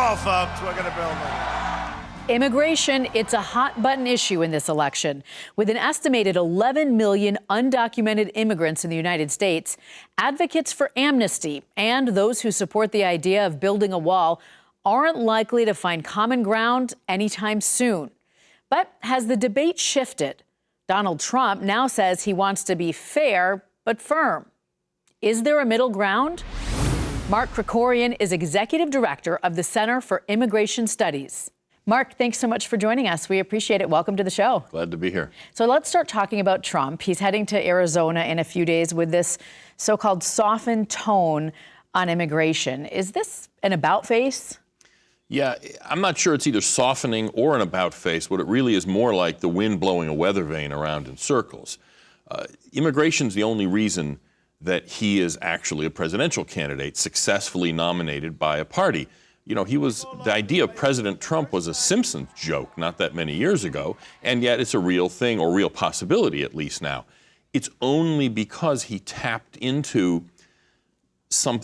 wall, folks. We're going to build it. Immigration, it's a hot-button issue in this election. With an estimated 11 million undocumented immigrants in the United States, advocates for amnesty and those who support the idea of building a wall aren't likely to find common ground anytime soon. But has the debate shifted? Donald Trump now says he wants to be fair but firm. Is there a middle ground? Mark Krikorian is executive director of the Center for Immigration Studies. Mark, thanks so much for joining us. We appreciate it. Welcome to the show. Glad to be here. So let's start talking about Trump. He's heading to Arizona in a few days with this so-called softened tone on immigration. Is this an about-face? Yeah, I'm not sure it's either softening or an about-face. What it really is more like the wind blowing a weather vane around in circles. Immigration's the only reason that he is actually a presidential candidate successfully nominated by a party. You know, the idea of President Trump was a Simpsons joke not that many years ago, and yet it's a real thing, or real possibility at least now. It's only because he tapped into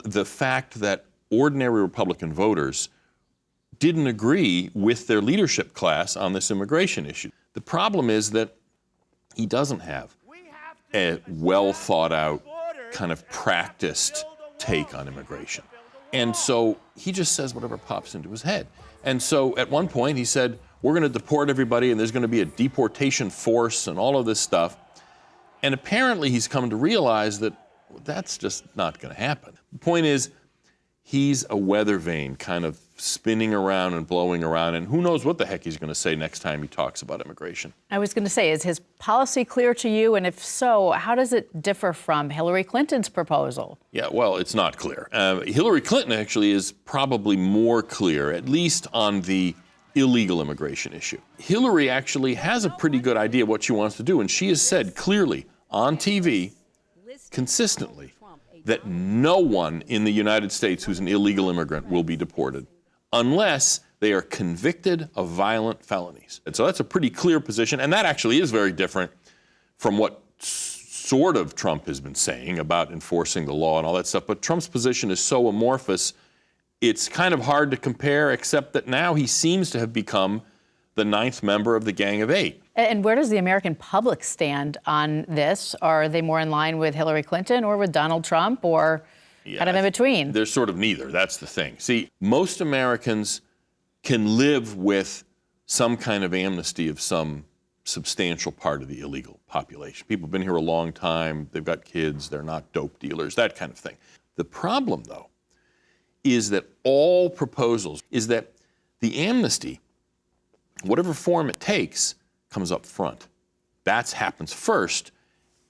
the fact that ordinary Republican voters didn't agree with their leadership class on this immigration issue. The problem is that he doesn't have a well-thought-out, kind of practiced take on immigration. And so he just says whatever pops into his head. And so at one point he said, we're going to deport everybody and there's going to be a deportation force and all of this stuff. And apparently he's come to realize that that's just not going to happen. The point is, he's a weather vane kind of spinning around and blowing around, and who knows what the heck he's going to say next time he talks about immigration. I was going to say, is his policy clear to you? And if so, how does it differ from Hillary Clinton's proposal? Yeah, well, it's not clear. Hillary Clinton actually is probably more clear, at least on the illegal immigration issue. Hillary actually has a pretty good idea what she wants to do, and she has said clearly on TV, consistently, that no one in the United States who's an illegal immigrant will be deported unless they are convicted of violent felonies. And so that's a pretty clear position, and that actually is very different from what sort of Trump has been saying about enforcing the law and all that stuff. But Trump's position is so amorphous, it's kind of hard to compare, except that now he seems to have become the 9th member of the Gang of 8. And where does the American public stand on this? Are they more in line with Hillary Clinton or with Donald Trump, or kind of in between? They're sort of neither. That's the thing. See, most Americans can live with some kind of amnesty of some substantial part of the illegal population. People have been here a long time. They've got kids. They're not dope dealers, that kind of thing. The problem, though, is that all proposals is that the amnesty, whatever form it takes, comes up front. That happens first,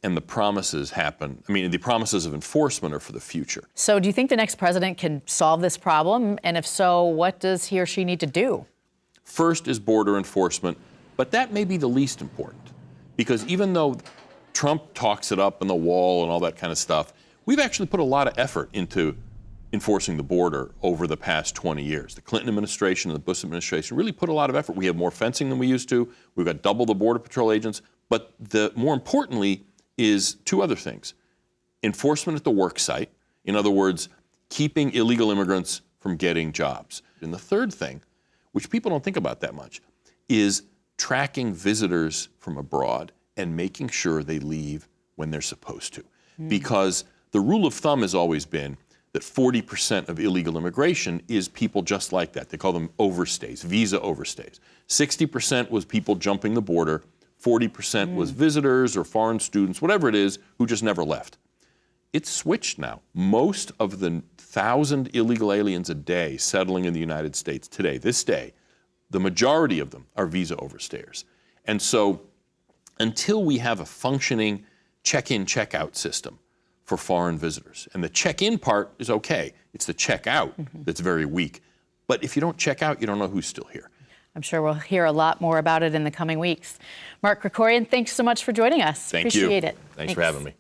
and the promises happen. I mean, the promises of enforcement are for the future. So do you think the next president can solve this problem? And if so, what does he or she need to do? First is border enforcement, but that may be the least important, because even though Trump talks it up on the wall and all that kind of stuff, we've actually put a lot of effort into enforcing the border over the past 20 years. The Clinton administration and the Bush administration really put a lot of effort. We have more fencing than we used to. We've got double the Border Patrol agents. But more importantly is two other things. Enforcement at the work site. In other words, keeping illegal immigrants from getting jobs. And the third thing, which people don't think about that much, is tracking visitors from abroad and making sure they leave when they're supposed to. Because the rule of thumb has always been that 40% of illegal immigration is people just like that. They call them overstays, visa overstays. 60% was people jumping the border. 40% was visitors or foreign students, whatever it is, who just never left. It's switched now. Most of the 1,000 illegal aliens a day settling in the United States today, this day, the majority of them are visa overstayers. And so until we have a functioning check-in, check-out system for foreign visitors, and the check-in part is okay, it's the check-out that's very weak. But if you don't check out, you don't know who's still here. I'm sure we'll hear a lot more about it in the coming weeks. Mark Krikorian, thanks so much for joining us. Thank you. Appreciate it. Thanks for having me.